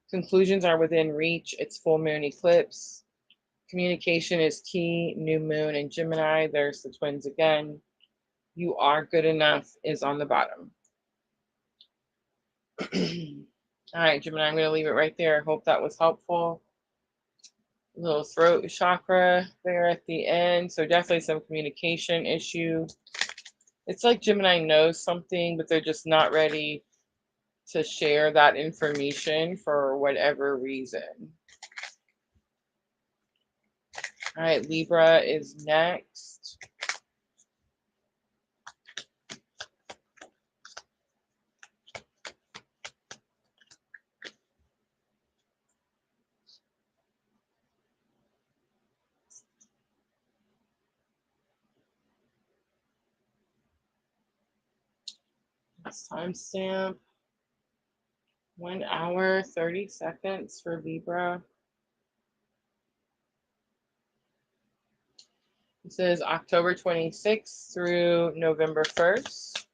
Conclusions are within reach. It's full moon eclipse. Communication is key. New moon in Gemini. There's the twins again. You are good enough is on the bottom. All right, Gemini, I'm going to leave it right there. I hope that was helpful. A little throat chakra there at the end. So definitely some communication issue. It's like Gemini knows something, but they're just not ready to share that information for whatever reason. All right, Libra is next. Let's timestamp. 1 hour, 30 seconds for Libra. This is October 26th through November 1st.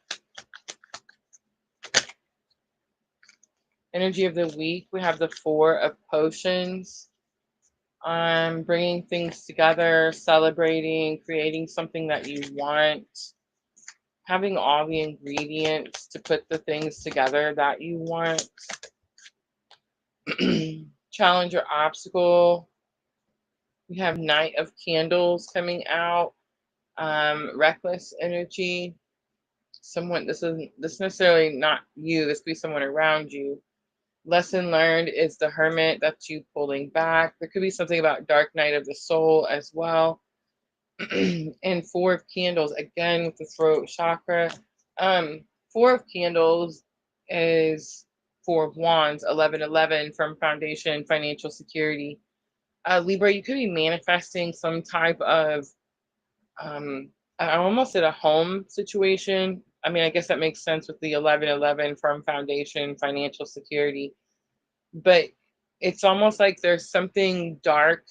Energy of the week, we have the Four of Potions. Bringing things together, celebrating, creating something that you want, having all the ingredients to put the things together that you want. Challenge or obstacle. We have Knight of Candles coming out. Reckless energy. Someone, this necessarily not you, this could be someone around you. Lesson learned is the Hermit. That's you pulling back. There could be something about Dark Night of the Soul as well. And Four of Candles, again with the throat chakra. Four of Candles is Four of Wands, 1111 from Foundation Financial Security. Libra, you could be manifesting some type of, I almost said a home situation. I mean, I guess that makes sense with the 1111 from Foundation Financial Security. But it's almost like there's something dark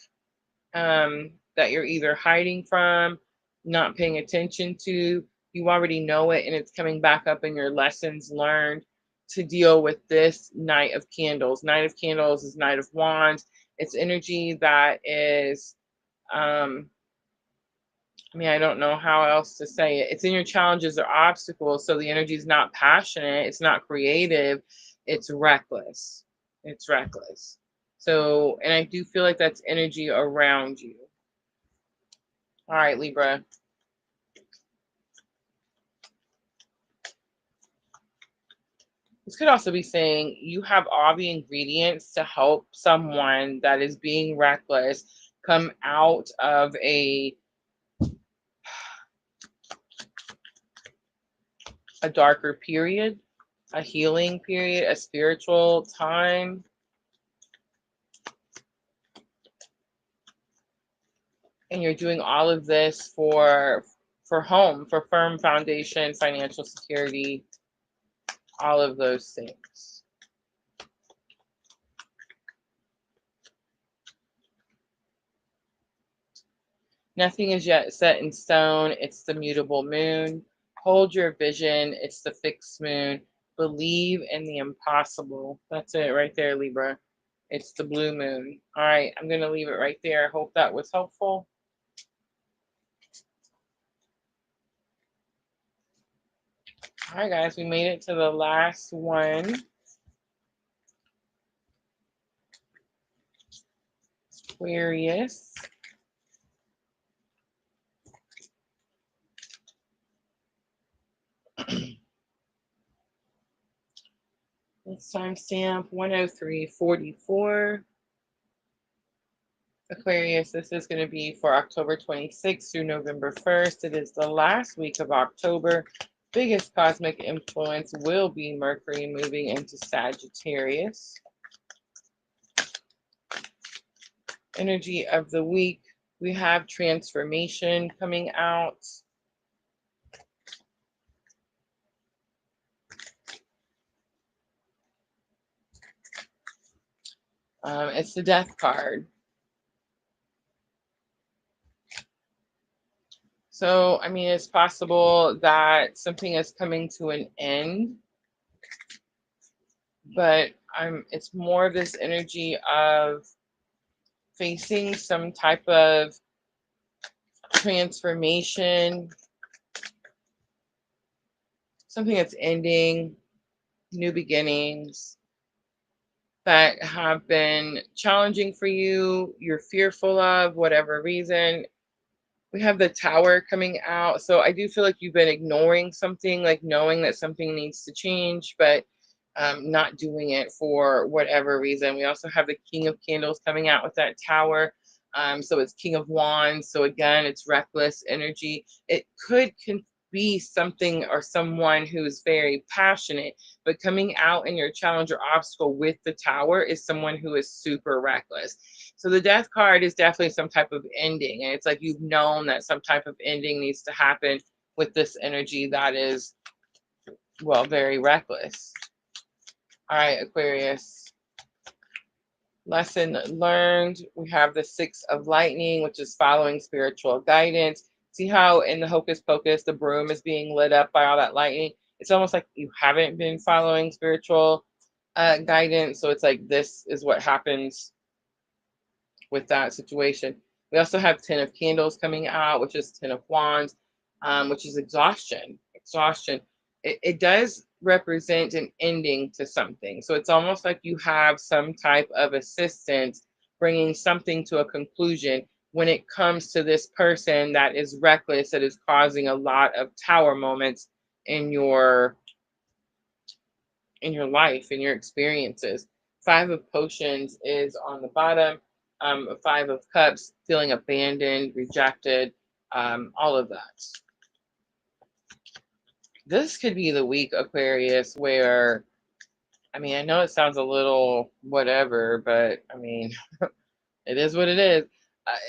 that you're either hiding from, not paying attention to. You already know it, and it's coming back up in your lessons learned to deal with this Knight of Candles. Knight of Candles is Knight of Wands. It's energy that is, I don't know how else to say it. It's in your challenges or obstacles. So the energy is not passionate. It's not creative. It's reckless. It's reckless. So, and I do feel like that's energy around you. All right, Libra. This could also be saying you have all the ingredients to help someone that is being reckless come out of a darker period, a healing period, a spiritual time. And you're doing all of this for home, for firm foundation, financial security, all of those things. Nothing is yet set in stone. It's the mutable moon. Hold your vision. It's the fixed moon. Believe in the impossible. That's it right there, Libra. It's the blue moon. All right, I'm going to leave it right there. I hope that was helpful. All right, guys, we made it to the last one. Aquarius. It's timestamp 103:44. Aquarius, this is going to be for October 26th through November 1st. It is the last week of October. Biggest cosmic influence will be Mercury moving into Sagittarius. Energy of the week, we have transformation coming out. It's the Death card. So, I mean, it's possible that something is coming to an end, but it's more of this energy of facing some type of transformation, something that's ending, new beginnings that have been challenging for you, you're fearful of, whatever reason. We have the Tower coming out. So I do feel like you've been ignoring something, like knowing that something needs to change, but not doing it for whatever reason. We also have the King of Candles coming out with that Tower. So it's King of Wands. So again, it's reckless energy. It could be something or someone who's very passionate, but coming out in your challenge or obstacle with the Tower is someone who is super reckless. So the Death card is definitely some type of ending. And it's like you've known that some type of ending needs to happen with this energy that is, well, very reckless. All right, Aquarius. Lesson learned. We have the Six of Lightning, which is following spiritual guidance. See how in the Hocus Pocus, the broom is being lit up by all that lightning? It's almost like you haven't been following spiritual guidance. So it's like this is what happens with that situation. We also have 10 of Candles coming out, which is 10 of Wands, which is exhaustion. Exhaustion. It does represent an ending to something. So it's almost like you have some type of assistance bringing something to a conclusion when it comes to this person that is reckless, that is causing a lot of tower moments in your life, in your experiences. Five of Potions is on the bottom. Five of Cups, feeling abandoned, rejected, all of that. This could be the week, Aquarius, where, I mean, I know it sounds a little whatever, but I mean, it is what it is.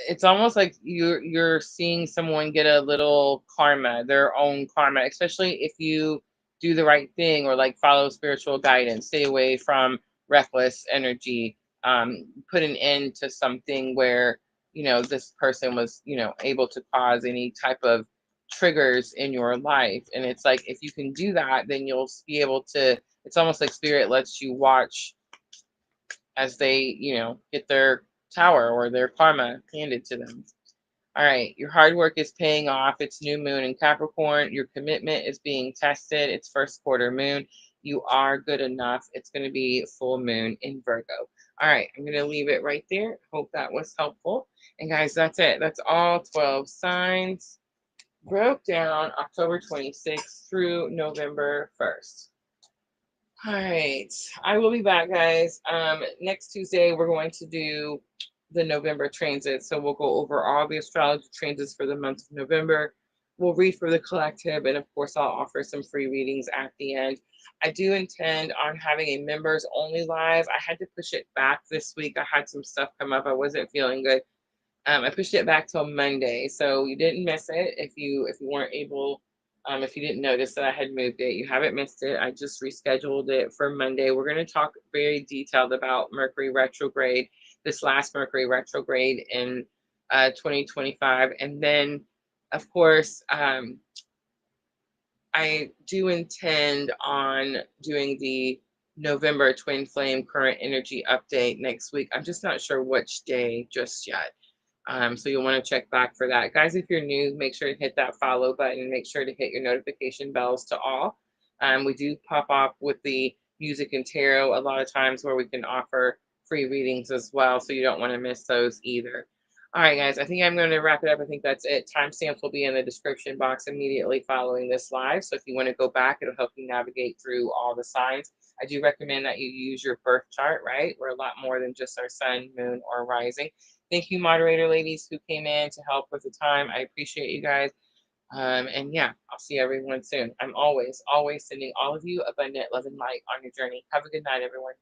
It's almost like you're seeing someone get a little karma, their own karma, especially if you do the right thing or like follow spiritual guidance, stay away from reckless energy, put an end to something where, this person was, able to cause any type of triggers in your life. And it's like, if you can do that, then you'll be able to, it's almost like spirit lets you watch as they, get their tower or their karma handed to them. All right, your hard work is paying off. It's new moon in Capricorn. Your commitment is being tested. It's first quarter moon. You are good enough. It's going to be full moon in Virgo. All right, I'm going to leave it right there. Hope that was helpful. And guys, that's it. That's all 12 signs broke down October 26th through November 1st. All right, I will be back, guys. Next Tuesday, we're going to do the November transit. So we'll go over all the astrology transits for the month of November. We'll read for the collective, and of course, I'll offer some free readings at the end. I do intend on having a members only live. I had to push it back this week. I had some stuff come up. I wasn't feeling good. I pushed it back till Monday, so you didn't miss it. If you weren't able, if you didn't notice that I had moved it, you haven't missed it. I just rescheduled it for Monday. We're going to talk very detailed about Mercury retrograde, this last Mercury retrograde in 2025, and then, of course, I do intend on doing the November twin flame current energy update next week. I'm just not sure which day just yet. So you'll want to check back for that. Guys, if you're new, make sure to hit that follow button and make sure to hit your notification bells to all. We do pop up with the music and tarot a lot of times where we can offer free readings as well. So you don't want to miss those either. All right, guys, I think I'm going to wrap it up. I think that's it. Timestamps will be in the description box immediately following this live. So if you want to go back, it'll help you navigate through all the signs. I do recommend that you use your birth chart, right? We're a lot more than just our sun, moon, or rising. Thank you, moderator ladies who came in to help with the time. I appreciate you guys. And yeah, I'll see everyone soon. I'm always sending all of you abundant love and light on your journey. Have a good night, everyone.